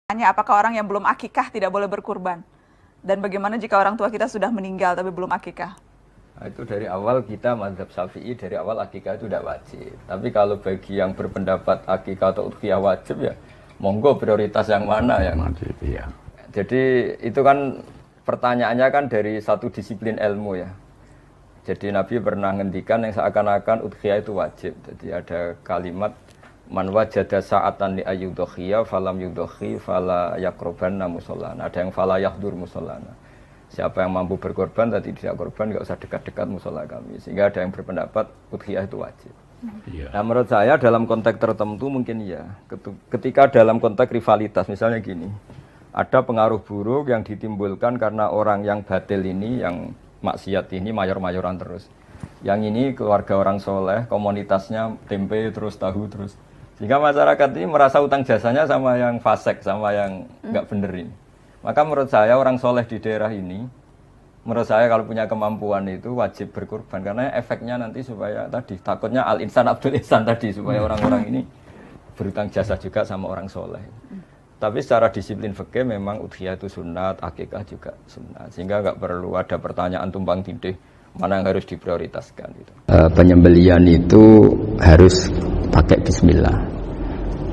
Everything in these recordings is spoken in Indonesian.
Tanya apakah orang yang belum akikah tidak boleh berkurban? Dan bagaimana jika orang tua kita sudah meninggal tapi belum akikah? Nah, itu dari awal kita mazhab Syafi'i dari awal akikah itu tidak wajib. Tapi kalau bagi yang berpendapat akikah atau udhiyah wajib ya monggo prioritas yang mana yang wajib ya. Jadi itu kan pertanyaannya kan dari satu disiplin ilmu ya. Jadi Nabi pernah ngendikan yang seakan-akan udhiyah itu wajib. Jadi ada kalimat man wajada sa'atan li ayyudhiya falam yudhi fala yaqrabanna musallana. Ada yang fala yahdur musallana. Siapa yang mampu berkorban tadi tidak korban enggak usah dekat-dekat musala kami. Sehingga ada yang berpendapat udhiyah itu wajib. Ya. Nah, menurut saya dalam konteks tertentu mungkin ya. Ketika dalam konteks rivalitas misalnya gini. Ada pengaruh buruk yang ditimbulkan karena orang yang batil ini yang maksiat ini mayor-mayoran terus. Yang ini keluarga orang soleh, komunitasnya tempe terus tahu terus. Sehingga masyarakat ini merasa utang jasanya sama yang fasik, sama yang enggak bener ini. Maka menurut saya orang soleh di daerah ini, menurut saya kalau punya kemampuan itu wajib berkorban. Karena efeknya nanti supaya tadi, takutnya al-insan abdul ihsan tadi, supaya orang-orang ini berutang jasa juga sama orang soleh. Tapi secara disiplin fikih memang udhiyah itu sunat, akikah juga sunat. Sehingga enggak perlu ada pertanyaan tumpang tindih mana yang harus diprioritaskan. Gitu. Penyembelian itu harus pakai bismillah.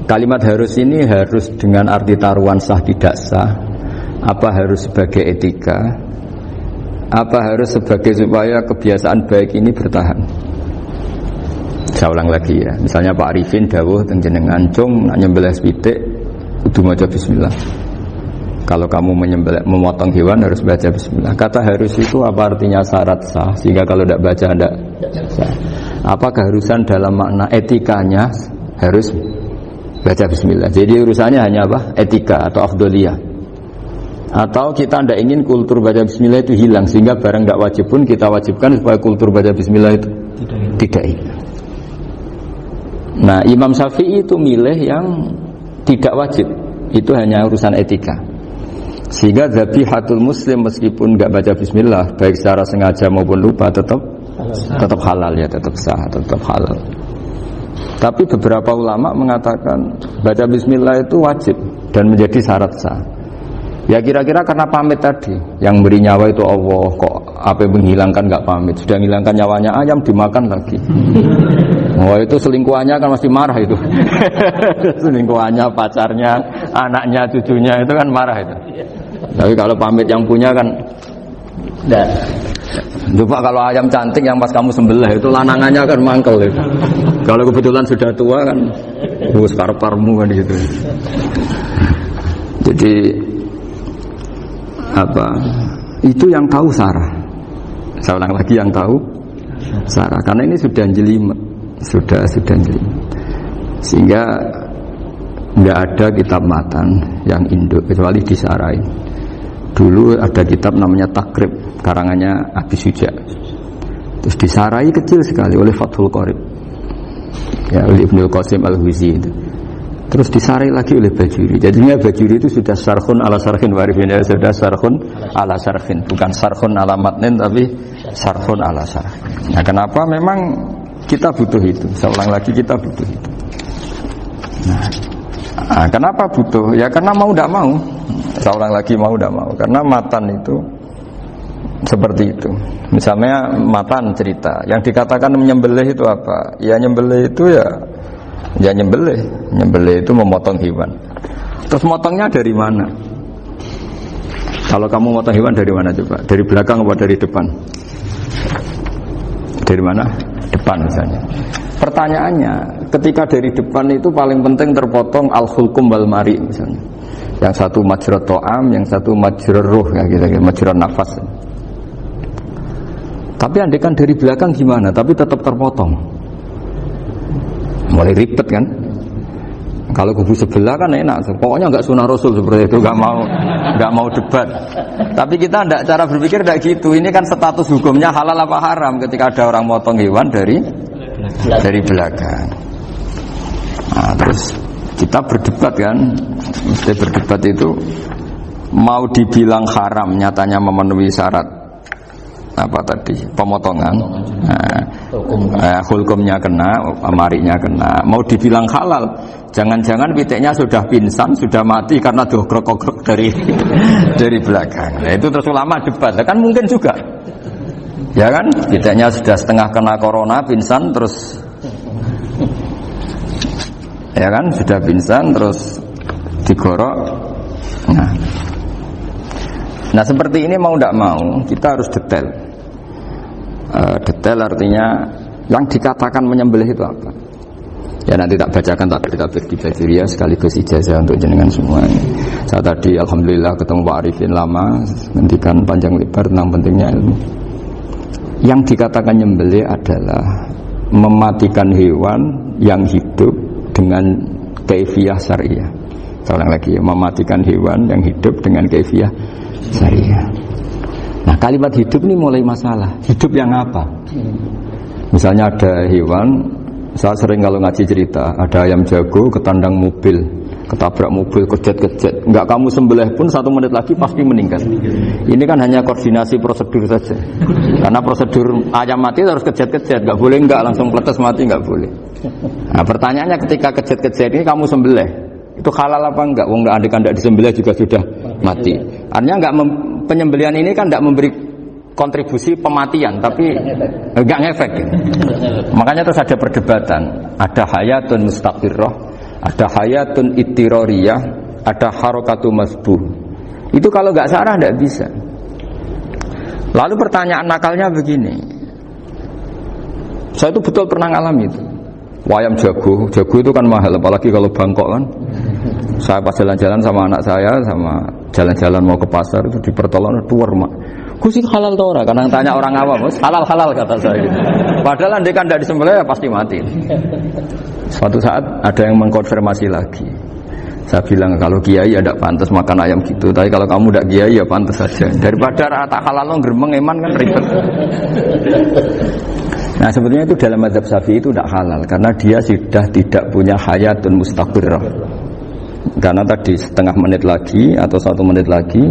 Kalimat harus ini harus dengan arti taruhan sah tidak sah. Apa harus sebagai etika? Apa harus sebagai supaya kebiasaan baik ini bertahan? Saya ulang lagi ya. Misalnya Pak Arifin dawuh teng jenengan cung nak nyembelih pitik kudu maca bismillah. Kalau kamu memotong hewan harus baca bismillah. Kata harus itu apa artinya syarat sah? Sehingga kalau tidak baca tidak sah. Apa keharusan dalam makna etikanya harus baca bismillah. Jadi urusannya hanya apa? Etika atau afdoliyah. Atau kita tidak ingin kultur baca bismillah itu hilang. Sehingga barang tidak wajib pun kita wajibkan supaya kultur baca bismillah itu tidak hilang. Nah, Imam Syafi'i itu milih yang tidak wajib. Itu hanya urusan etika. Sehingga dhabihatul muslim meskipun enggak baca bismillah baik secara sengaja maupun lupa tetap halal ya, tetap sah, tetap halal. Tapi beberapa ulama mengatakan baca bismillah itu wajib dan menjadi syarat sah. Ya kira-kira karena pamit tadi, yang beri nyawa itu Allah, kok apa yang menghilangkan enggak pamit, sudah menghilangkan nyawanya ayam dimakan lagi. Oh itu selingkuhannya kan masih marah itu. Selingkuhannya, pacarnya, anaknya, cucunya itu kan marah itu. Tapi kalau pamit yang punya kan enggak. Coba kalau ayam cantik yang pas kamu sembelih itu lanangannya kan mangkel itu. Kalau kebetulan sudah tua kan karep-karepmu kan gitu. Jadi apa? Itu yang tahu Sarah. Saya ulang lagi yang tahu Sarah karena ini sudah jelimet. Sudah jelimet. Sehingga enggak ada kitab matan yang induk kecuali disarai. Dulu ada kitab namanya Takrib, karangannya Abi Suja. Terus disarai kecil sekali oleh Fathul Qorib. Ya, oleh Ibnu Qasim Al-Huzi itu. Terus disarai lagi oleh Bajuri. Jadinya Bajuri itu sudah syarhun ala syarhin warifin, ya, sudah syarhun ala syarhin, bukan syarhun ala matnin tapi syarhun ala syarhin. Nah, kenapa memang kita butuh itu? Saya ulang lagi kita butuh itu. Nah, kenapa butuh? Ya karena mau tidak mau. Saya ulang lagi mau tidak mau. Karena matan itu seperti itu. Misalnya matan cerita. Yang dikatakan menyembelih itu apa? Ya nyembelih itu ya nyembelih. Nyembelih itu memotong hewan. Terus motongnya dari mana? Kalau kamu motong hewan dari mana coba? Dari belakang atau dari depan? Dari mana? Depan misalnya. Pertanyaannya, ketika dari depan itu paling penting terpotong al-khulqum wal mari misalnya. Yang satu majra to'am, yang satu majra ruh ya gitu, majra nafas. Tapi andekan dari belakang gimana? Tapi tetap terpotong. Mulai ribet kan? Kalau kubu sebelah kan enak, pokoknya enggak sunah Rasul seperti itu, enggak mau debat. Tapi kita enggak, cara berpikir enggak gitu. Ini kan status hukumnya halal apa haram ketika ada orang motong hewan dari belakang. Nah, terus kita berdebat kan, mesti berdebat itu mau dibilang haram, nyatanya memenuhi syarat apa tadi pemotongan, hulkumnya kena, amarinya kena, mau dibilang halal, jangan-jangan pitiknya sudah pingsan, sudah mati karena dogrok-ogrok dari belakang. Nah, itu terus ulama debat, kan mungkin juga, ya kan, pitiknya sudah setengah kena corona, pingsan terus, ya kan, sudah pingsan terus digorok. Nah seperti ini mau tidak mau kita harus detail. Detail artinya yang dikatakan menyembelih itu apa? Ya nanti tak bacakan tabir di Badiria sekaligus ijazah untuk jenengan semua. Saya tadi alhamdulillah ketemu Pak Arifin lama, ngendikan panjang lebar tentang pentingnya ilmu. Yang dikatakan menyembelih adalah mematikan hewan yang hidup dengan kaifiyah syariah. Saya ulang lagi, mematikan hewan yang hidup dengan kaifiyah syariah. Nah kalimat hidup ini mulai masalah. Hidup yang apa? Misalnya ada hewan, saya sering kalau ngaji cerita, ada ayam jago ketandang mobil, ketabrak mobil, kejet-kejet, enggak kamu sembelih pun 1 menit lagi pasti meninggal. Ini kan hanya koordinasi prosedur saja. Karena prosedur ayam mati harus kejet-kejet, enggak boleh enggak langsung peletes mati, enggak boleh. Nah pertanyaannya ketika kejet-kejet ini kamu sembelih, itu halal apa enggak? Wong andai kan tidak disembelih juga sudah mati. Artinya enggak penyembelihan ini kan tidak memberi kontribusi pematian, tapi enggak ngefek. Makanya terus ada perdebatan. Ada hayatun mustaqirrah, ada hayatun ittirariyah, ada harokatu masbuh. Itu kalau enggak syarah enggak bisa. Lalu pertanyaan nakalnya begini. Saya itu betul pernah ngalami itu. Wayam jago itu kan mahal, apalagi kalau Bangkok kan. Saya pas jalan-jalan sama anak saya, sama jalan-jalan mau ke pasar itu di pertolongan dua rumah. Gusti halal tau ora? Kadang tanya orang awam, halal kata saya gitu. Padahal andai kan tidak disembelih ya pasti mati. Suatu saat ada yang mengkonfirmasi lagi. Saya bilang kalau kiai ya tidak pantas makan ayam gitu, tapi kalau kamu tidak kiai ya pantas saja. Daripada rata halal lo geremeng eman kan ribet. Nah sebetulnya itu dalam mazhab Syafi'i itu tidak halal karena dia sudah tidak punya hayatun mustaqirrah. Karena tadi setengah menit lagi atau 1 menit lagi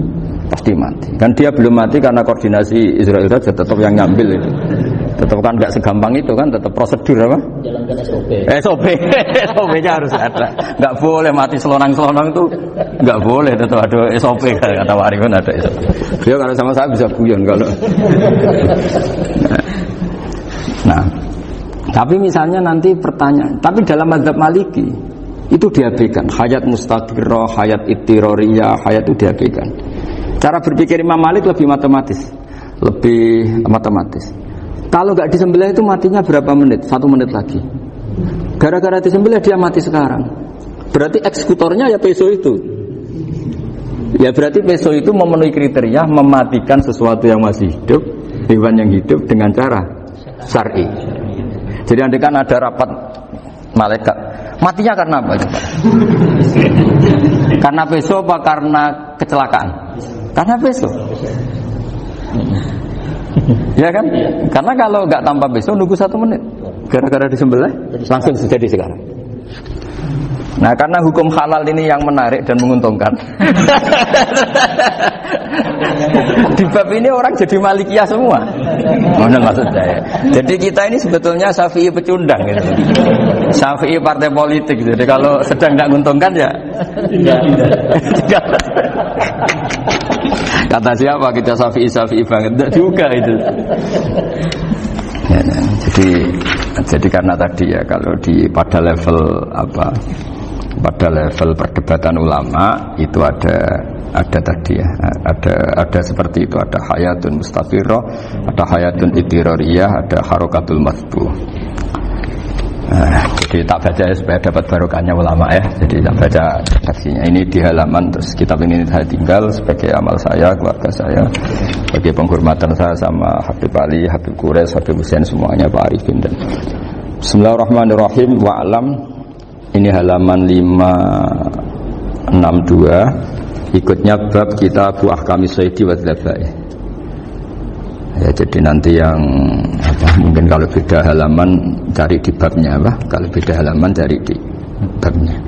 pasti mati. Kan dia belum mati karena koordinasi Israel saja, tetap yang ngambil itu. Tetap kan nggak segampang itu kan, tetap prosedur apa? Jalankan SOP. SOP-nya harus ada. Nggak boleh mati selonang-selonang itu, nggak boleh. Tetap ada SOP kata Pak Arifin ada SOP. Dia kalau sama saya bisa guyon kalau. Nah, tapi misalnya nanti pertanyaan, tapi dalam mazhab Maliki itu diabaikan, hayat mustaqirrah, hayat ittirariyah, hayat itu diabaikan. Cara berpikir Imam Malik lebih matematis. Kalau nggak disembelih itu matinya berapa menit? 1 menit lagi. Gara-gara disembelih dia mati sekarang. Berarti eksekutornya ya peso itu. Ya berarti peso itu memenuhi kriteria mematikan sesuatu yang masih hidup, hewan yang hidup dengan cara syar'i. Jadi andai kan ada rapat malaikat, matinya karena apa coba? Karena peso apa karena kecelakaan? Karena peso. Ya kan? Karena kalau nggak tanpa peso nunggu 1 menit, gara-gara disembelih langsung terjadi sekarang. Nah karena hukum halal ini yang menarik dan menguntungkan. Di bab ini orang jadi Malikiyah semua. Mana maksud saya? Jadi kita ini sebetulnya Syafi'i pecundang gitu. Syafi'i partai politik. Jadi kalau sedang tidak menguntungkan ya. Kata siapa kita Syafi'i banget? Tidak juga itu. Ya, jadi karena tadi ya kalau pada level apa? Pada level perdebatan ulama itu ada tadi ya, ada seperti itu, ada hayatun mustaqirrah, ada hayatun ittirariyah, ada harokatul masbuh. Jadi tak baca ya supaya dapat barokahnya ulama ya. Jadi tak baca redaksinya. Ini di halaman, terus kitab ini saya tinggal sebagai amal saya, keluarga saya, sebagai penghormatan saya sama Habib Ali, Habib Qures, Habib Hussein semuanya, Pak Arifin dan Bismillahirrahmanirrahim. Wa'lam. Ini halaman 562. Ikutnya bab Kitab Ahkamis Shaidi wa Dzabaih. Ya, jadi nanti yang mungkin kalau beda halaman cari di babnya kalau beda halaman cari di babnya.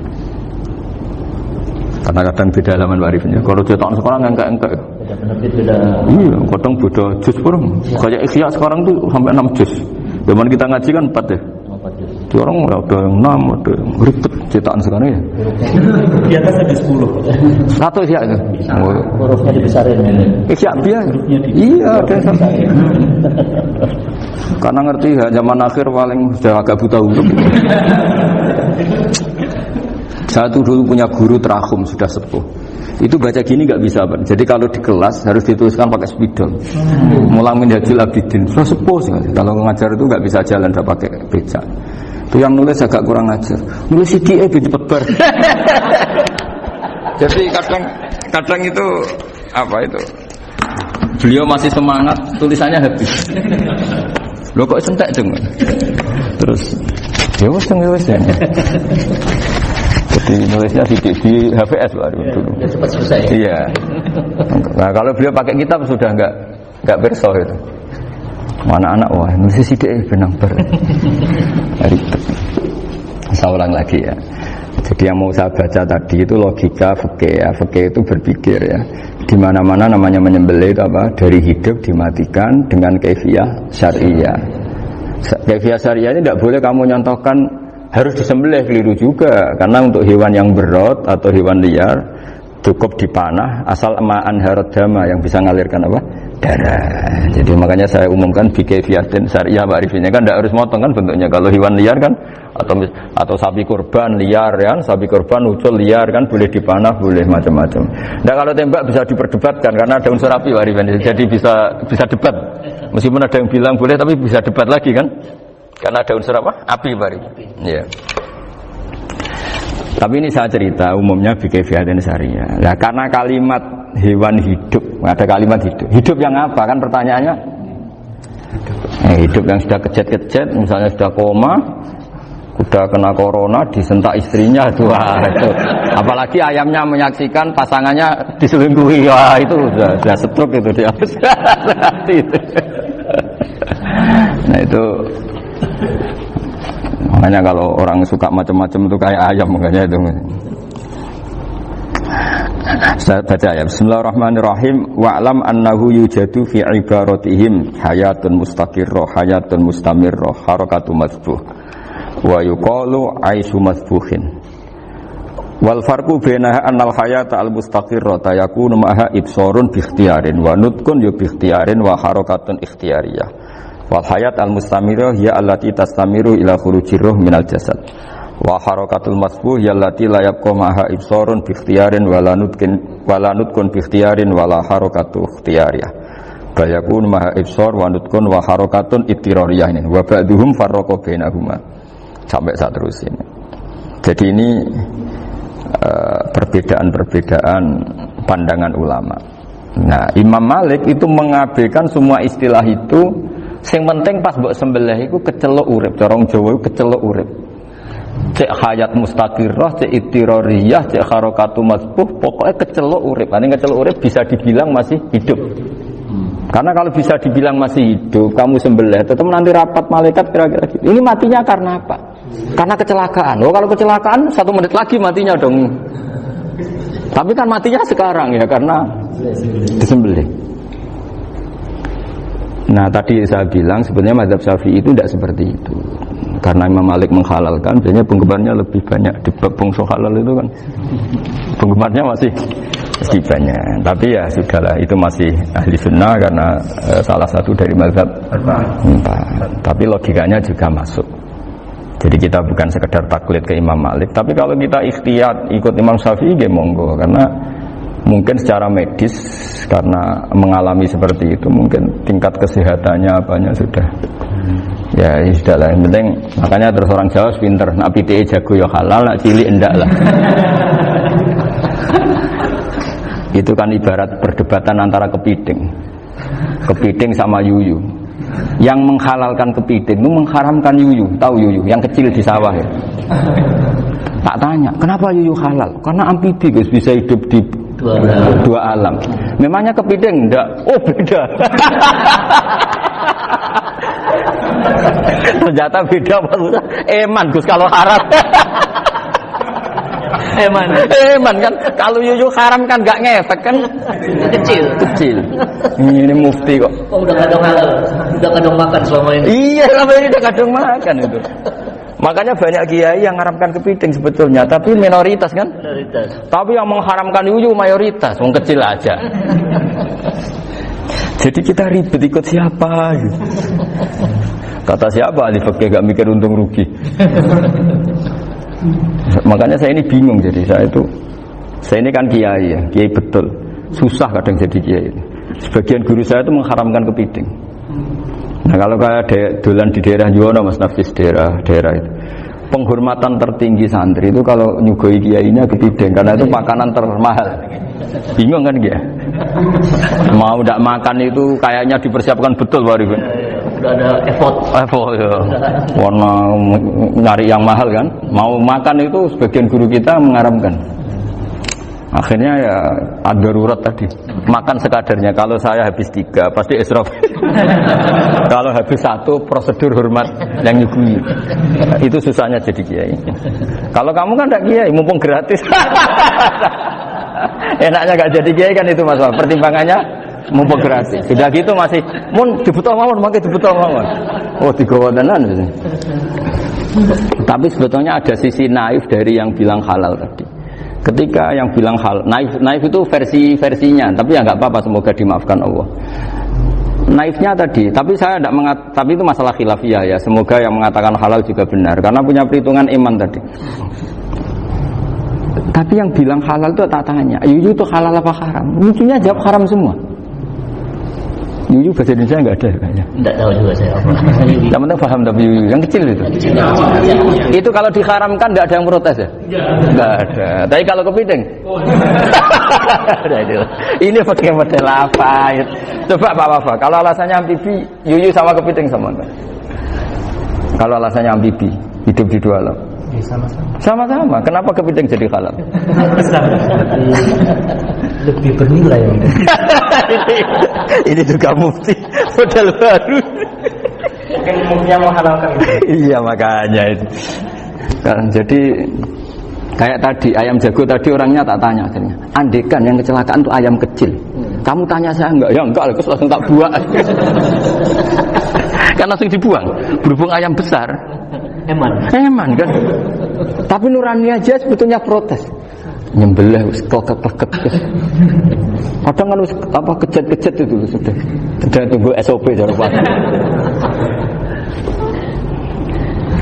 Karena kadang beda halaman Pak Arifin. Kalau cetak sekolah enggak Beda penerbit beda. Iya, kadang beda juz pun. Kayak Ikhya sekarang tuh sampai 6 juz. Zaman kita ngaji kan 4 ya. 4 juz. Di orang ada yang 6, ada yang ribet cetakan sekarang ya. Di atas ada 10. Satu Ikhya itu. Hurufnya dibesarin ini. Ikhya biasa. Iya, ada yang karena ngerti ya, zaman akhir paling sudah agak buta huruf. Saya tuh dulu punya guru terakhum sudah sepuh. Itu baca gini nggak bisa, Pak. Jadi kalau di kelas harus dituliskan pakai spidol. Mulang Minhajul Abidin. Sudah sepuh sekali. Kalau ngajar itu nggak bisa jalan, nggak pakai beca. Itu yang nulis agak kurang ajar. Nulis CDE cepet bar. Jadi kadang itu apa itu? Beliau masih semangat, tulisannya habis. Loh kok sentek dong? Terus ya wes ya. Jadi nulisnya di HVS baru dulu. Ya cepat selesai. Iya. Nah kalau beliau pakai kitab sudah enggak berso itu. Anak-anak wah nulis sidik benang ber. Ribet. Saya ulang lagi ya. Jadi yang mau saya baca tadi itu logika fikih ya. Fikih itu berpikir ya. Di mana-mana namanya menyembelih itu apa? Dari hidup dimatikan dengan kaifiyah syariah. Kaifiyah syariah ini tidak boleh kamu nyontohkan harus disembelih, keliru juga. Karena untuk hewan yang berot atau hewan liar cukup dipanah asal ma'an harad dama yang bisa mengalirkan apa? Darah. Jadi makanya saya umumkan bikaifiyatin syariah Pak Arifinnya kan tidak harus motong kan bentuknya. Kalau hewan liar kan atau sapi kurban liar kan, sapi kurban ucul liar kan boleh dipanah, boleh macam-macam. Nah kalau tembak bisa diperdebatkan karena ada unsur api Pak Arifin. Jadi bisa debat. Meskipun ada yang bilang boleh tapi bisa debat lagi kan? Karena ada unsur apa? Api Pak Arifin. Iya. Tapi ini saya cerita umumnya bikaifiyatin syariah. Nah karena kalimat hewan hidup, ada kalimat hidup. Hidup yang apa kan pertanyaannya? Hidup yang sudah kejet-kejet, misalnya sudah koma, udah kena corona, disentak istrinya itu. Apalagi ayamnya menyaksikan pasangannya diselingkuhi, wah itu sudah stroke itu dia. Itu. Nah itu makanya kalau orang suka macam-macam itu kayak ayam makanya itu. Saya baca ya. Bismillahirrahmanirrahim. Wa'lam annahu yujadu fi ibaratihim hayatun mustaqirrah, hayatun mustamirrah, harakatu madbuh. Wa yuqalu aisyu madbuhin. Wal farqu bainaha annal hayata al mustaqirrah yakunu maha ibsarun bi ikhtiyarin wa nutqun bi ikhtiyarin wa harakatun ikhtiyariyah. Wal hayat al mustamirrah ya allati tastamiru ila khurujir ruh minal jasad. Wa harakatul masbuh ya allati la yabqa maha ibsarun bi ikhtiyarin wala nutqun bi ikhtiyarin wala harakatu ikhtiyariyah. Bal yakun maha ibsar wa nutqun wa harakatun ittirariyah ini. Wa ba'duhum farraqa bainahuma. Sampai saat terus ini. Jadi ini perbedaan-perbedaan pandangan ulama. Nah, Imam Malik itu mengabaikan semua istilah itu. Sing penting pas mbok sembelih iku kecelok urip, corong Jawa iku kecelok urip. Cek hayat mustaqirrah, cek ittirariyah, cek harakatu masbuh, pokoknya kecelok urip. Ini kecelok urip bisa dibilang masih hidup. Karena kalau bisa dibilang masih hidup, kamu sembelih, tetap nanti rapat malaikat kira-kira gitu. Ini matinya karena apa? Karena kecelakaan. Oh, kalau kecelakaan 1 menit lagi matinya dong. Tapi kan matinya sekarang ya karena disembelih. Nah tadi saya bilang sebenarnya mazhab Syafi'i itu tidak seperti itu. Karena Imam Malik menghalalkan, biasanya penggemarnya lebih banyak di bab bangsa halal itu kan. Penggemarnya masih banyak. Tapi ya sudahlah, itu masih ahli sunnah karena salah satu dari mazhab 4. Tapi logikanya juga masuk. Jadi kita bukan sekedar taklid ke Imam Malik, tapi kalau kita ikhtiyat ikut Imam Syafi'i ya monggo, karena mungkin secara medis karena mengalami seperti itu mungkin tingkat kesehatannya apanya sudah ya sudah lah, yang penting makanya terus orang Jawa pinter nak PTE jago ya halal, nak cilik enggak lah. Itu kan ibarat perdebatan antara kepiting sama yuyu. Yang menghalalkan kepiting itu mengharamkan yuyu. Tahu yuyu yang kecil di sawah ya. Tak tanya kenapa yuyu halal, karena amfibi guys, bisa hidup di dua alam. Memangnya kepiting enggak? Oh beda. Ternyata beda maksudnya. Eman Gus kalau haram. Eman kan, kalau yuyu haram kan nggak ngefek kan, kecil. Ini mufti kok. Oh, udah kadang halal, udah kadang makan selama ini. Iya, selama ini udah kadang makan itu. Makanya banyak kiai yang mengharamkan kepiting sebetulnya, tapi minoritas kan. Minoritas. Tapi yang mengharamkan yuyu mayoritas, wong kecil aja. Jadi kita ribet ikut siapa? Gitu. Kata siapa? Ahli fikih gak mikir untung rugi. Makanya saya ini bingung, jadi saya ini kan kiai ya, kiai betul, susah kadang jadi kiai. Sebagian guru saya itu mengharamkan kepiting. Nah kalau kayak dolan di daerah Juwana, Mas Nafis daerah itu, penghormatan tertinggi santri itu kalau nyugoi kiainya kepiting, karena itu makanan termahal. Bingung kan dia? Mau tidak makan itu kayaknya dipersiapkan betul Pak Arifin. Udah ada effort ya. Warna nyari yang mahal kan. Mau makan itu sebagian guru kita mengharamkan. Akhirnya ya ada darurat tadi. Makan sekadarnya. Kalau saya habis 3 pasti israf. Kalau habis 1 prosedur hormat yang nyugui. Itu susahnya jadi kiai. Kalau kamu kan tidak kiai, mumpung gratis. Enaknya gak jadi kiai kan itu masalah. Pertimbangannya mumpung gratis. Sudah gitu masih mun dibutuh mawon, makai dibutuh mawon. Oh, digawanan. Tapi sebetulnya ada sisi naif dari yang bilang halal tadi. Ketika yang bilang halal, naif itu versinya, tapi ya nggak apa-apa, semoga dimaafkan Allah. Naifnya tadi, tapi saya tidak tapi itu masalah khilafiyah ya. Semoga yang mengatakan halal juga benar, karena punya perhitungan iman tadi. Tapi yang bilang halal itu tak tanya, yuyu itu halal apa haram? Lucunya jawab haram semua. Yuyu bahasa Indonesia nggak ada kayaknya. Nggak tahu juga saya apa. Yang penting paham tapi yuyu yang kecil itu. Itu kalau diharamkan nggak ada yang protes ya? Nggak ada. Tapi kalau kepiting, ini pakai model apa? Coba Pak Wafa, kalau alasannya amfibi, yuyu sama kepiting sama enggak? Kalau alasannya amfibi, hidup di 2 alam. Sama-sama. Kenapa kepiting jadi halal? Lebih bernilai. Ini juga mufti model baru. Mungkin muftinya mau halalkan. Iya makanya itu. Kan jadi kayak tadi ayam jago tadi orangnya tak tanya akhirnya. Andekan yang kecelakaan itu ayam kecil. Kamu tanya saya enggak? Ya enggak, terus langsung tak buang. Kan langsung dibuang. Berhubung ayam besar. Eman kan. Tapi nurani aja sebetulnya protes. Nyembelih kleket-kleket. Kadang kan apa kejat-kejat itu sudah tunggu SOP jawaban.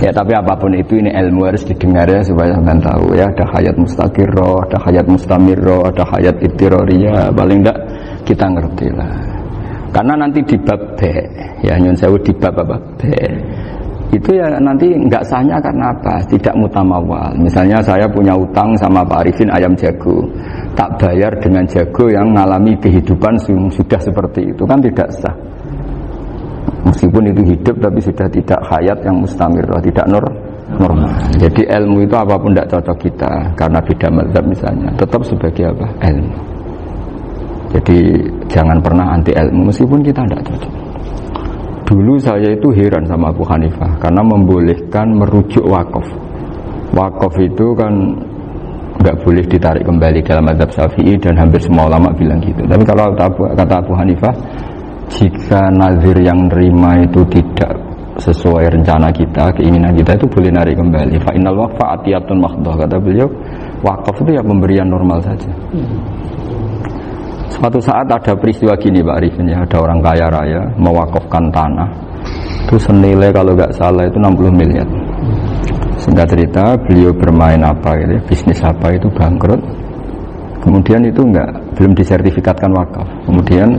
Ya tapi apapun itu ini ilmu harus didengar ya supaya sampean tahu ya, ada hayat mustaqirroh, ada hayat mustamirroh, ada hayat ittiroriyah, paling enggak kita ngerti lah. Karena nanti di bab B, ya nyun sewu di bab apa B, itu ya nanti nggak sahnya karena apa? Tidak mutamawal. Misalnya saya punya utang sama Pak Arifin ayam jago, tak bayar dengan jago yang mengalami kehidupan sudah seperti itu, kan tidak sah. Meskipun itu hidup tapi sudah tidak hayat yang mustamirah, tidak normal. Jadi ilmu itu apapun tidak cocok kita karena beda mazhab misalnya, tetap sebagai apa? Ilmu. Jadi jangan pernah anti ilmu meskipun kita tidak cocok. Dulu saya itu heran sama Abu Hanifah karena membolehkan merujuk wakaf. Wakaf itu kan nggak boleh ditarik kembali dalam mazhab Syafi'i dan hampir semua ulama bilang gitu. Tapi kalau kata Abu Hanifah, jika nazir yang nerima itu tidak sesuai rencana kita, keinginan kita, itu boleh narik kembali. Fa innal waqfa atiyatun mahdhah, kata beliau. Wakaf itu ya pemberian normal saja. Suatu saat ada peristiwa gini Pak Arifin ya, ada orang kaya raya mewakafkan tanah itu senilai kalau nggak salah itu 60 miliar. Singkat cerita beliau bermain apa gitu, bisnis apa itu bangkrut. Kemudian itu belum disertifikatkan wakaf. Kemudian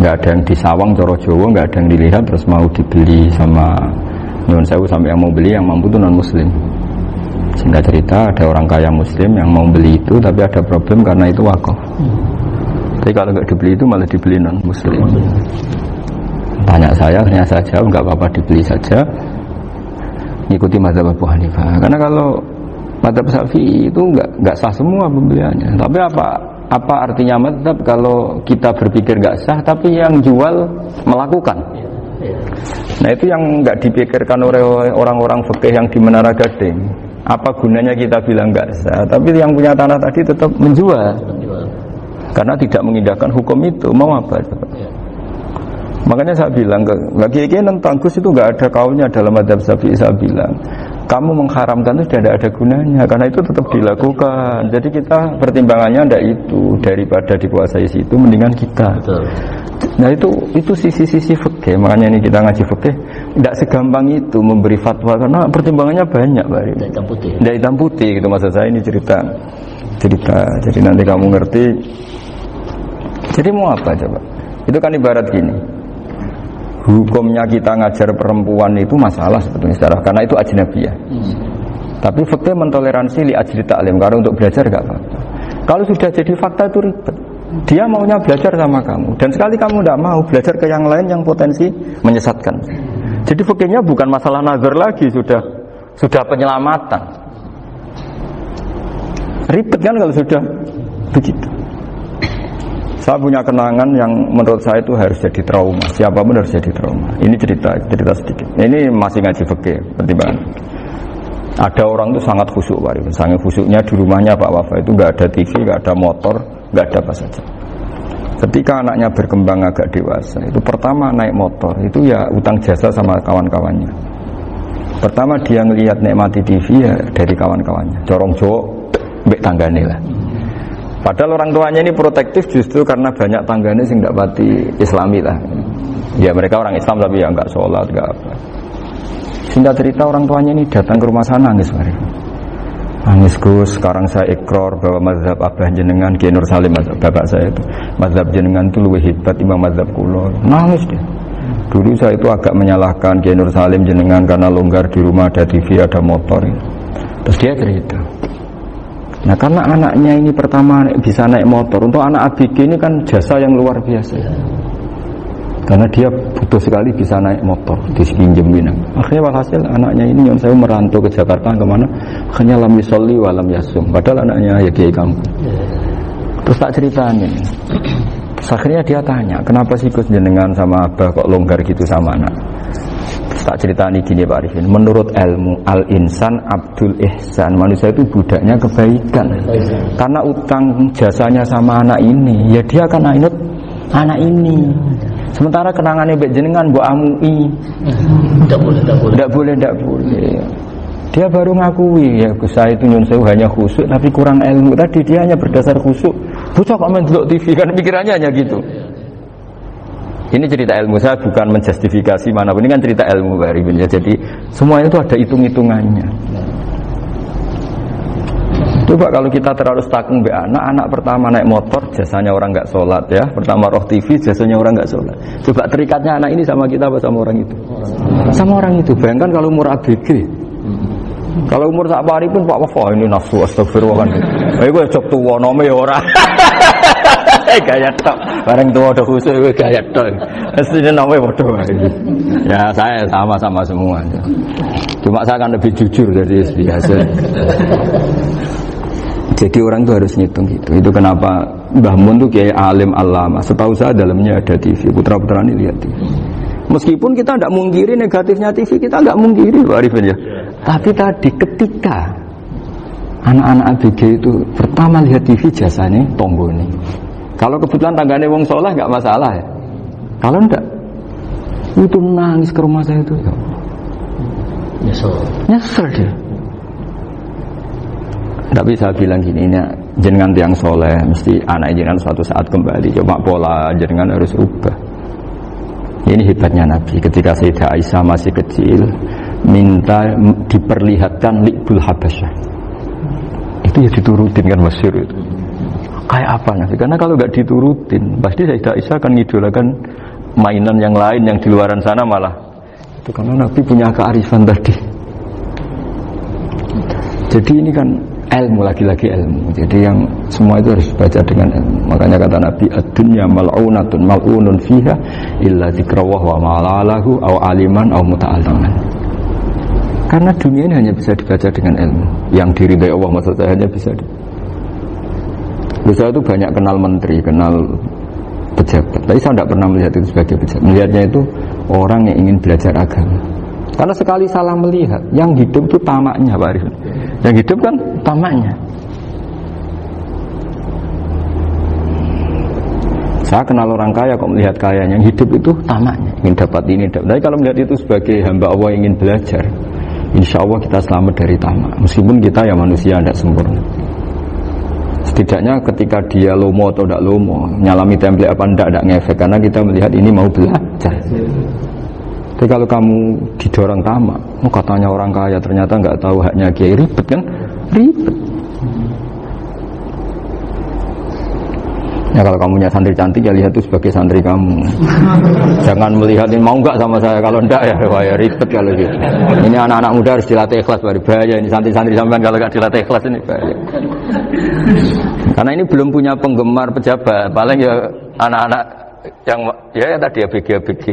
nggak ada yang disawang coro Jawa, nggak ada yang dilihat, terus mau dibeli sama nyuwun sewu, sampai yang mau beli yang mampu itu non muslim. Singkat cerita ada orang kaya muslim yang mau beli itu, tapi ada problem karena itu wakaf. Tapi kalau nggak dibeli itu malah dibeli non muslim. Tanya saya, ternyata saya jawab nggak apa-apa dibeli saja, ngikuti mazhab Abu Hanifah. Karena kalau mazhab Syafi'i itu nggak sah semua pembeliannya. Tapi apa artinya mazhab kalau kita berpikir nggak sah tapi yang jual melakukan? Nah itu yang nggak dipikirkan oleh orang-orang fikih yang di Menara Gading. Apa gunanya kita bilang nggak sah? Tapi yang punya tanah tadi tetap menjual. Karena tidak mengindahkan hukum itu. Mau apa? Makanya saya bilang bagi tentang Gus itu nggak ada kaulnya dalam madzhab Syafi'i. Saya bilang kamu mengharamkan itu tidak ada gunanya karena itu tetap dilakukan. Jadi kita pertimbangannya tidak itu, daripada dikuasai situ mendingan kita. Betul. Nah itu sisi-sisi fikih. Makanya ini kita ngaji fikih tidak segampang itu memberi fatwa karena pertimbangannya banyak, Pak. Tidak hitam putih. Tidak hitam putih gitu maksud saya, ini cerita. Jadi nanti kamu ngerti. Jadi mau apa coba? Itu kan ibarat gini. Hukumnya kita ngajar perempuan itu masalah sebetulnya secara karena itu ajnabiyah. Tapi fakta mentoleransi li ajli ta'lim karena untuk belajar enggak apa-apa. Kalau sudah jadi fakta itu ribet. Dia maunya belajar sama kamu dan sekali kamu tidak mau belajar ke yang lain yang potensi menyesatkan. Jadi fakta bukan masalah nazar lagi, sudah penyelamatan. Ribet kan kalau sudah begitu. Saya punya kenangan yang menurut saya itu harus jadi trauma. Siapapun harus jadi trauma. Ini cerita sedikit. Ini masih ngaji fikih pertimbangan. Ada orang itu sangat khusyuk, Pak. Sangat khusyuknya di rumahnya Pak Wafa itu nggak ada TV, nggak ada motor, nggak ada apa saja. Ketika anaknya berkembang agak dewasa, itu pertama naik motor, itu ya utang jasa sama kawan-kawannya. Pertama dia ngelihat nikmati TV ya dari kawan-kawannya. Corong Jawa, mbek tanggane lah. Padahal orang tuanya ini protektif justru karena banyak tangganya sing nggak pati Islami lah. Ya mereka orang Islam tapi ya nggak sholat nggak apa. Singkat cerita orang tuanya ini datang ke rumah sana nangis mari. Nangis Gus, sekarang saya ikrar bahwa mazhab abah jenengan Kiai Nur Salim mazhab bapak saya itu mazhab jenengan itu lebih hebat timbang mazhab kula. Nangis dia. Dulu saya itu agak menyalahkan Kiai Nur Salim jenengan karena longgar di rumah ada TV ada motor. Terus dia cerita. Nah karena anaknya ini pertama bisa naik motor, untuk anak ABG ini kan jasa yang luar biasa. Karena dia butuh sekali bisa naik motor, dipinjemin. Akhirnya walhasil anaknya ini yang saya merantau ke Jakarta kemana? Akhirnya lam yusolli wa lam yasum. Padahal anaknya ya kiai kampung. Terus tak ceritain. Terus akhirnya dia tanya, kenapa sih Gus jenengan sama abah kok longgar gitu sama anak? Tak ceritani gini Pak Arifin, menurut ilmu al-insan abdul ihsan, manusia itu budaknya kebaikan. Karena utang jasanya sama anak ini, ya dia akan ingat anak ini. Sementara kenangannya mbek jenengan mbok amui. Tidak boleh. Dia baru ngakui ya Gus saya itu nyun sewu hanya khusyuk tapi kurang ilmu. Tadi dia hanya berdasar khusyuk. Bocah kok main delok TV kan pikirannya hanya gitu. Ini cerita ilmu, saya bukan menjustifikasi manapun, ini kan cerita ilmu Pak Arifin ya. Jadi semuanya itu ada hitung-hitungannya. Coba kalau kita terlalu stakung be anak pertama naik motor jasanya orang nggak sholat ya, pertama roh TV jasanya orang nggak sholat. Coba terikatnya anak ini sama kita apa sama orang itu? Sama orang itu. Bayangkan kalau umur ABG, kalau umur sak pari pun Pak Wafa ini nafsu astagfirullah kan. Gue cok tuwa nome ora. Gaya tok, bareng tua udah khusus gue gaya tok. Mestinya namanya bodoh. Ya saya sama semua. Cuma saya kan lebih jujur dari biasa. Jadi orang itu harus ngitung gitu. Itu kenapa Mbah Mun tuh kayak alim alama. Setahu saya dalamnya ada TV. Putra-putra ini lihat TV. Meskipun kita tidak mungkiri negatifnya TV, kita nggak mungkiri Pak Arifin ya. Tapi tadi ketika anak-anak ABG itu pertama lihat TV jasanya tonggone. Kalau kebetulan tanggane wong soleh nggak masalah ya. Kalau enggak, itu nangis ke rumah saya itu. Nyesel dia. Tapi saya bilang gini, ini jenengan tiang soleh, mesti anak jenengan suatu saat kembali. Coba pola jenengan harus ubah. Ini hebatnya Nabi. Ketika Sayyidah Aisyah masih kecil, minta diperlihatkan Li'bul Habasyah. Itu ya diturutin kan masyhur itu. Kayak apa Nabi? Karena kalau nggak diturutin, pasti Sayyidah Aisyah akan ngidolakan mainan yang lain yang di luaran sana malah. Itu karena Nabi punya kearifan tadi. Jadi ini kan ilmu, lagi-lagi ilmu. Jadi yang semua itu harus baca dengan ilmu. Makanya kata Nabi, ad-dunya mal'unatun mal'unun fiha illa dzikrawah wa ma'alahu aw aliman aw muta'alliman. Karena dunia ini hanya bisa dibaca dengan ilmu. Yang diridai Allah maksud saya hanya bisa saya itu banyak kenal menteri, kenal pejabat. Tapi saya tidak pernah melihat itu sebagai pejabat. Melihatnya itu orang yang ingin belajar agama. Karena sekali salah melihat, yang hidup itu tamaknya Pak Arifin. Yang hidup kan tamaknya. Saya kenal orang kaya kok melihat kayanya, yang hidup itu tamaknya, ingin dapat ini. Tapi kalau melihat itu sebagai hamba Allah ingin belajar, insya Allah kita selamat dari tamak. Meskipun kita ya manusia tidak sempurna. Setidaknya ketika dia lomo atau tidak lomo, nyalami template apa tidak ngefek, karena kita melihat ini mau belajar. Tapi kalau kamu didorong tamak, katanya orang kaya ternyata nggak tahu haknya kiai, ribet kan? Ribet. Ya kalau kamu punya santri cantik ya lihat itu sebagai santri kamu. Jangan melihat ini mau enggak sama saya, kalau enggak ya wah ya ribet kalau gitu. Ini anak-anak muda harus dilatih ikhlas, baru bahaya ini santri-santri sampean kalau enggak dilatih ikhlas ini bahaya. Karena ini belum punya penggemar pejabat, paling ya anak-anak yang ya tadi ABG.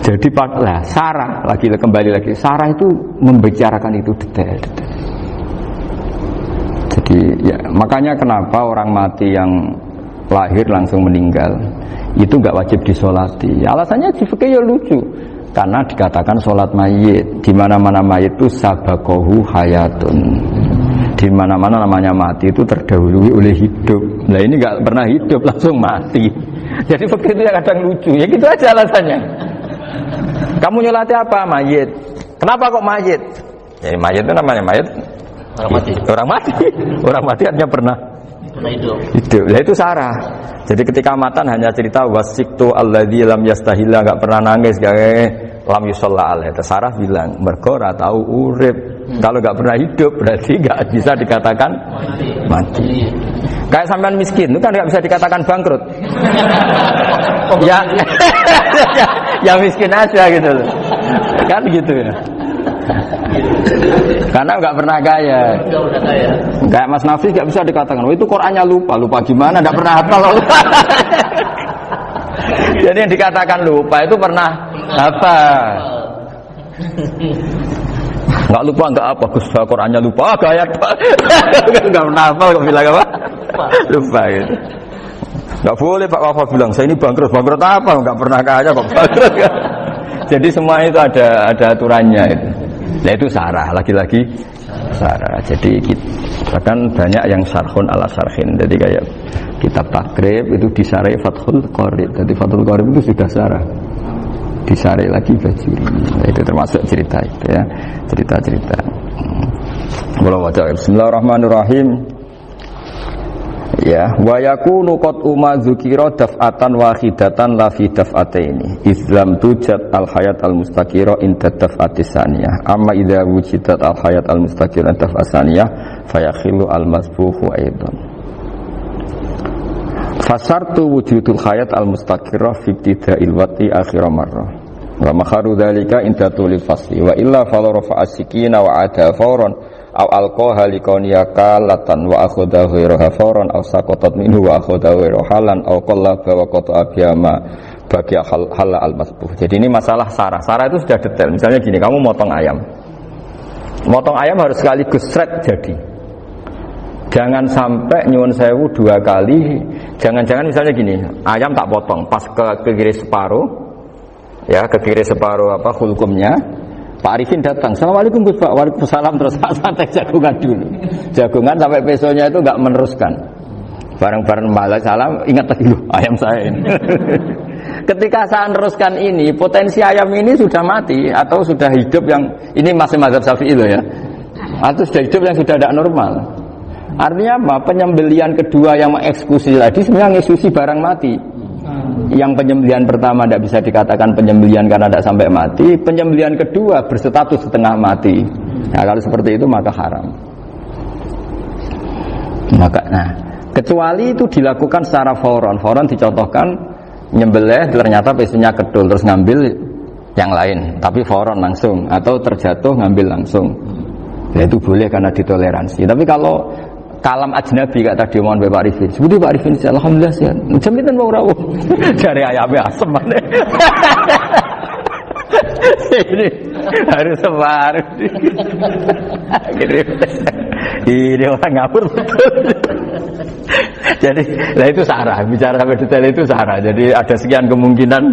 Jadi lah Sarah kembali lagi Sarah itu membicarakan itu detail. Jadi ya makanya kenapa orang mati yang lahir langsung meninggal itu nggak wajib disolati. Alasannya di fikih ya lucu, karena dikatakan sholat mayit di mana-mana mayit itu sabakohu hayatun. Di mana-mana namanya mati itu terdahului oleh hidup. Nah ini nggak pernah hidup langsung mati. Jadi fikih itu kadang lucu. Ya gitu aja alasannya. Kamu nyolati apa? Mayit. Kenapa kok mayit? Ya mayit itu namanya mayit. Orang mati artinya pernah hidup. Nah itu Sarah. Jadi ketika matan hanya cerita wasiktu alladzi lam yastahilla, enggak pernah nangis, lam yusalla alaihi. Sarah bilang mergo ora tau urip. Kalau enggak pernah hidup berarti enggak bisa dikatakan mati. Kayak sampean miskin itu kan enggak bisa dikatakan bangkrut. Ya. Ya miskin aja gitu loh. Kan gitu ya. Karena nggak pernah kaya. Kayak Mas Nafis nggak bisa dikatakan, oh itu Qurannya lupa gimana? Nggak pernah hafal. Jadi yang dikatakan lupa itu pernah hafal. Nggak lupa nggak apa, Gus Qurannya lupa, gaya nggak pernah hafal kok bilang apa? Lupa gitu. Nggak boleh Pak Wafa bilang saya ini bangkrut apa? Nggak pernah kaya kok bangkrut. Jadi semua itu ada aturannya itu. Nah itu Sarah, lagi-lagi Sarah. Jadi bahkan banyak yang syarhun ala syarhin. Jadi kayak kitab takrib itu disarai Fathul Qorib. Jadi Fathul Qorib itu sudah Sarah. Disarai lagi Bajuri. Nah, itu termasuk cerita itu ya. Cerita-cerita. Bismillahirrahmanirrahim. Ya, wa yakunu qad umadzukira daf'atan wahidatan la fi daf'ataini. Islam tujad al hayat al mustaqira inda daf'atis saniyah. Amma idza wujidat al hayat al mustaqira inda daf'as saniyah fayakhilu al masbuhu aidan. Fasartu wujudul hayat al mustaqira fi ibtida'il wati akhir marrah. Wa makharu dzalika inda tulil fasli wa illa fala rafa'a sikina wa ada fawran aw alqaha liqawniyaka latan wa akhadha ghairuha fawran aw saqatat minhu wa akhadha ghairu halan aw qallaba wa qata'a biyama bagi hal al masbuh. Jadi ini masalah Sarah. Sarah itu sudah detail. Misalnya gini, kamu motong ayam. Motong ayam harus sekaligus shred jadi. Jangan sampai nyuwun sewu dua kali. Jangan-jangan misalnya gini, ayam tak potong pas ke kiri separuh. Ya, ke kiri separuh apa hulkumnya. Pak Arifin datang, Assalamualaikum Gus Pak, waalaikumsalam, terus santai jagungan dulu. Jagungan sampai besoknya itu enggak meneruskan. Bareng-bareng malah salam, ingat lagi loh ayam saya ini. Ketika saya meneruskan ini, potensi ayam ini sudah mati atau sudah hidup yang ini masih mazhab Syafi'i loh ya. Atau sudah hidup yang sudah tidak normal. Artinya apa? Penyembelian kedua yang mengeksekusi tadi sebenarnya mengeksekusi barang mati. Yang penyembelian pertama tidak bisa dikatakan penyembelian karena tidak sampai mati. Penyembelian kedua berstatus setengah mati. Nah, kalau seperti itu maka haram. Nah, kecuali itu dilakukan secara fauron. Fauron dicontohkan nyembelih ternyata pesunya kedul terus ngambil yang lain, tapi fauron langsung atau terjatuh ngambil langsung. Ya, itu boleh karena ditoleransi. Tapi kalau kalam ajnabi kata tadi mohon Pak Arifin. Seperti Pak Arifin, alhamdulillah sehat. Jaminan mau rawuh. Dari ayamnya asem mana? Ini harus sebar. Ini orang ngapur betul. Jadi, nah itu Sarah. Bicara sampai detail itu Sarah. Jadi ada sekian kemungkinan.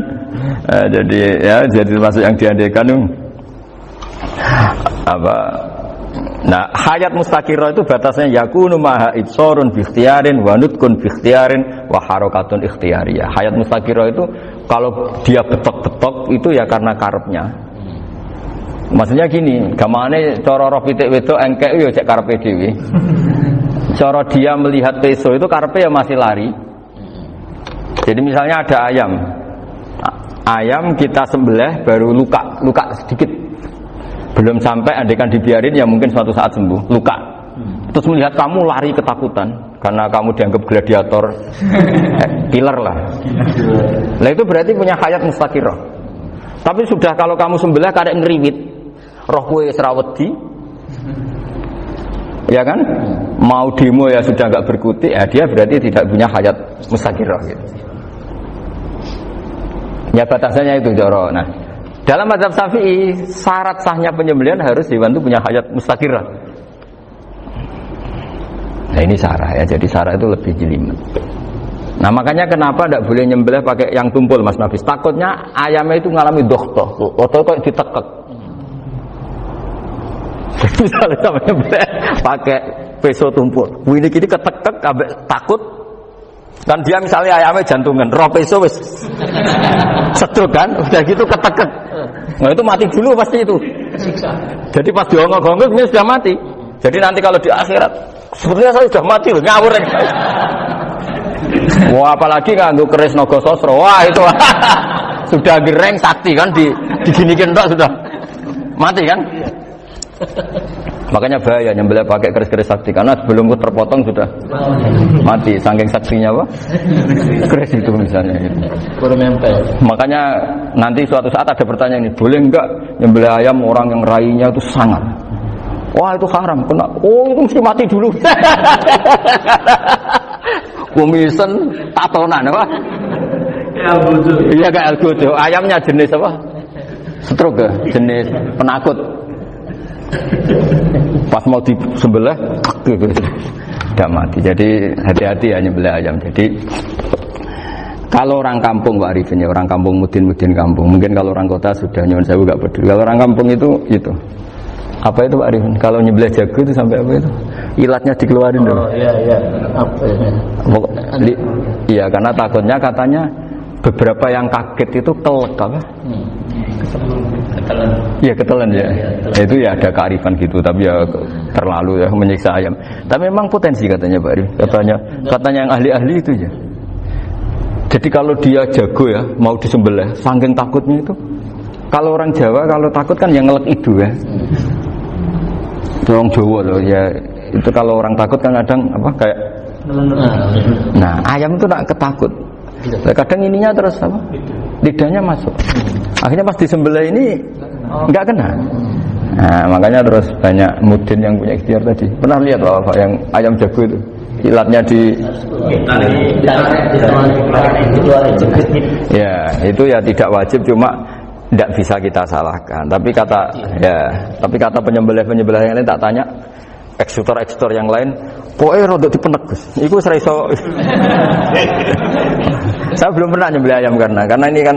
Jadi ya, jadi termasuk yang diandaikan. Apa? Nah, hayat mustaqirah itu batasnya yakunu maha ibsorun bi ikhtiarin wa nutkun bi ikhtiarin wa harakatun ikhtiyariyah. Hayat mustaqirah itu kalau dia betok-betok itu ya karena karepnya. Maksudnya gini, gamane cara roh pitik wedok engkek yo cek karepe dhewe. Cara dia melihat peso itu karepe ya masih lari. Jadi misalnya ada ayam. Ayam kita sembelih baru luka sedikit. Belum sampai andekan dibiarin ya mungkin suatu saat sembuh, luka. Terus melihat kamu lari ketakutan karena kamu dianggap gladiator, killer lah. Nah itu berarti punya hayat mustaqirah. Tapi sudah kalau kamu sembelih karek ngriwit, roh kowe serawedi, ya kan? Mau demo ya sudah nggak berkutik, ya dia berarti tidak punya hayat mustaqirah gitu. Ya batasannya itu Joro. Nah, dalam mazhab Syafi'i syarat sahnya penyembelihan harus hewan itu punya hayat mustaqirah. Nah ini sarah ya, jadi sarah itu lebih jelimet. Nah makanya kenapa tidak boleh nyembelih pakai yang tumpul Mas Nafis? Takutnya ayamnya itu ngalami dohtoh, atau kok ditekek. Misalnya sama nyembelih pakai peso tumpul, ini kini ketekek, takut. Dan dia misalnya ayamnya jantungan, roh peso wis setruk kan, udah gitu ketekek. Nah itu mati dulu pasti itu. Jadi pas diongok-ongok ini sudah mati. Jadi nanti kalau di akhirat, sebenarnya saya sudah mati loh, ngawur. Wah apalagi nganggo keris naga sosro, wah itu sudah gereng sakti kan, diginikin tak sudah mati kan. Makanya bahaya nyembelih pakai keris-keris sakti karena sebelum terpotong sudah mati saking saksinya apa? Keris itu misalnya gitu. Makanya nanti suatu saat ada pertanyaan ini, boleh enggak nyembelih ayam orang yang rainya itu sangar? Wah itu haram, kena. Oh itu mesti mati dulu. Kumisen tatonan apa? Iya kayak algojo. Ayamnya jenis apa? Stroke ya? Jenis penakut. Pas mau disembelih tidak mati. Jadi hati-hati ya nyembelih ayam. Jadi kalau orang kampung Pak Arifin ya, orang kampung mudin kampung. Mungkin kalau orang kota sudah nyuwun sewu enggak peduli. Kalau orang kampung itu apa itu Pak Arifin? Kalau nyembelih jago itu sampai apa itu? Ilatnya dikeluarin dulu. Iya. Apa ya? Iya, karena takutnya katanya beberapa yang kaget itu telek apa? Ketelan. Iya ketelan ya. Itu ya ada kearifan gitu, tapi ya terlalu ya menyiksa ayam. Tapi memang potensi katanya Pak Arif. Katanya yang ahli-ahli itu ya. Jadi kalau dia jago ya, mau disembelih, saking takutnya itu. Kalau orang Jawa kalau takut kan yang ngelek itu ya. Orang Jawa loh ya. Itu kalau orang takut kan kadang apa kayak. Nah ayam itu tak ketakut. Kadang ininya terus apa? Lidahnya masuk. Akhirnya pas disembelih ini nggak kena. Nah, makanya terus banyak mudin yang punya ikhtiar tadi. Pernah lihat Pak yang ayam jago itu? Ilatnya di ya, itu ya tidak wajib, cuma tidak bisa kita salahkan. Tapi kata penyembelih yang lain tak tanya eksekutor yang lain, pokoknya rodok dipenek Gus. Iku seraiso. Saya belum pernah nyembelih ayam karena ini kan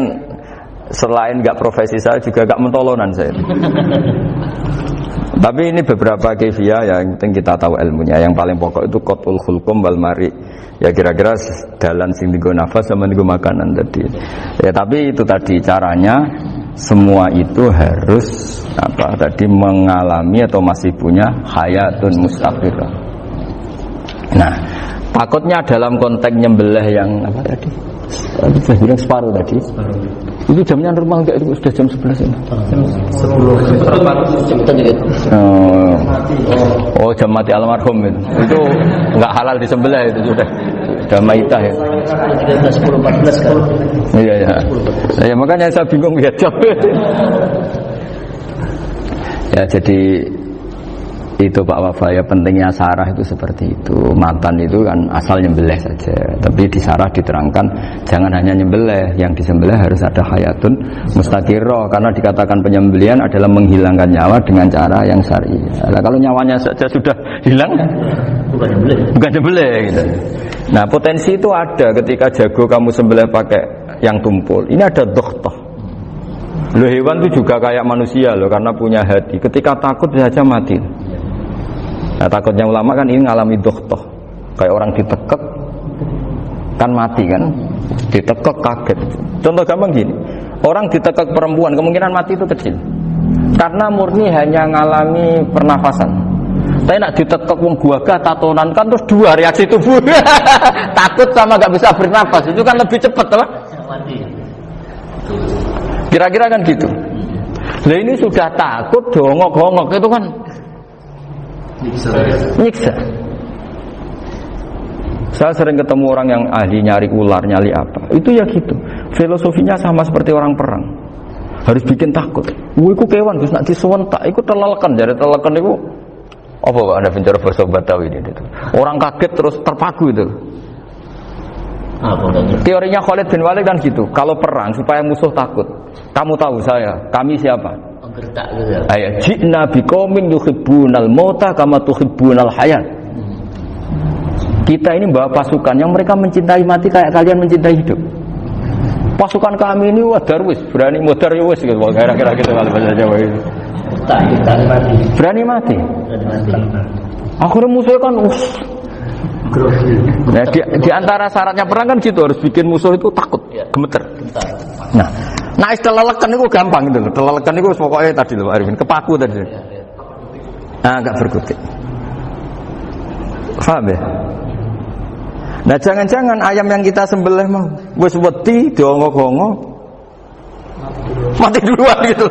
selain nggak profesi saya juga nggak mentolonan saya. Tapi ini beberapa kefiyah yang penting kita tahu ilmunya. Yang paling pokok itu qatul khulqum wal mari. Ya kira-kira dalan sing digo nafas sama digo makanan tadi. Ya tapi itu tadi caranya semua itu harus mengalami atau masih punya hayatun mustaqirah. Nah, takutnya dalam konteks nyembelih yang apa tadi? Saya bilang separuh tadi. Itu jamnya normal enggak? Itu sudah jam 11 ini. Oh, jam mati almarhum itu. Itu enggak halal disembelih itu sudah maitah ya. 10-14 kan. Iya. Ya makanya saya bingung ya jam. Ya jadi itu Pak Wafa ya, pentingnya sarah itu seperti itu. Mantan itu kan asal nyembelih saja, tapi di sarah diterangkan jangan hanya nyembelih, yang disembelih harus ada hayatun mustaqirah, karena dikatakan penyembelihan adalah menghilangkan nyawa dengan cara yang syar'i. Nah, kalau nyawanya saja sudah hilang bukan nyembelih gitu. Nah potensi itu ada ketika jago kamu sembelih pakai yang tumpul, ini ada dohtoh. Loh, hewan itu juga kayak manusia loh, karena punya hati. Ketika takut bisa saja mati. Nah, takutnya ulama kan ini ngalami dohtoh, kayak orang ditekek kan mati kan, ditekek kaget. Contoh gampang gini, orang ditekek perempuan kemungkinan mati itu kecil, karena murni hanya ngalami pernafasan. Tapi nak ditekek wong gagah tatonan kan terus dua reaksi tubuh, takut sama gak bisa bernafas, itu kan lebih cepat, apa? Mati. Kira-kira kan gitu. Nah ini sudah takut, dongok-dongok itu kan nyiksa. Saya sering ketemu orang yang ahli nyari ular, nyari apa. Itu ya gitu. Filosofinya sama seperti orang perang. Harus bikin takut. Iku kewan Gus nak disewentak, iku telelekan, jadi telelekan iku apa Pak Anda bicara bahasa Batawi ini? Orang kaget terus terpaku itu. Teorinya Khalid bin Walid kan gitu. Kalau perang supaya musuh takut. Kamu tahu saya, kami siapa? Gertak gitu ya. Ayat ji'na biqaumin yuhibbunal mauta kama tuhibbunal hayat. Kita ini bawa pasukan yang mereka mencintai mati kayak kalian mencintai hidup. Pasukan kami ini wah darwis, berani modar ya wis gitu. Kira-kira gitu kalau bahasa Jawa itu. Tak mati. Berani mati. Berani mati. Akhirnya musuhnya kan nah, di antara syaratnya perang kan gitu, harus bikin musuh itu takut, gemeter. Nah telelekan itu gampang gitu loh. Telelekan itu pokoknya tadi loh Arifin, kepaku tadi. Nah, agak berkutik. Paham ya? Nah jangan-jangan ayam yang kita sembelih mau wis wedi diongok-ongok mati duluan gitu.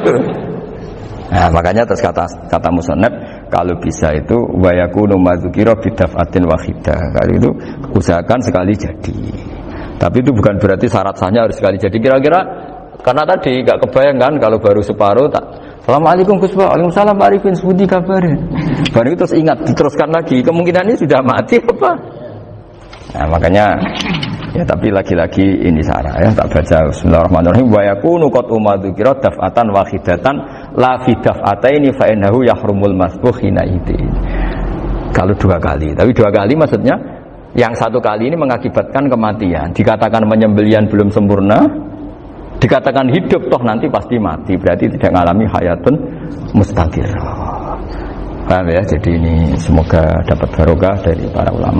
Nah makanya terus kata musannaf kalau bisa itu wa yakunu madzukira bidafatin wahidah. Kalau itu usahakan sekali jadi. Tapi itu bukan berarti syarat sahnya harus sekali jadi. Kira-kira karena tadi enggak kebayang kan kalau baru separuh tak Assalamualaikum Gus Pak. Waalaikumsalam Pak Arifin, sebuti kabarnya. Baru itu terus ingat diteruskan lagi. Kemungkinannya sudah mati apa? Nah makanya ya tapi lagi-lagi ini sarah ya tak baca Bismillahirrahmanirrahim wa yakunu qad umadzukira daf'atan wahidatan la fi daf'ataini fa innahu yahrumul masbuh hina idin. Kalau dua kali, tapi dua kali maksudnya yang satu kali ini mengakibatkan kematian. Dikatakan penyembelian belum sempurna, dikatakan hidup toh nanti pasti mati, berarti tidak mengalami hayatun mustaqir. Paham ya? Jadi ini semoga dapat barokah dari para ulama.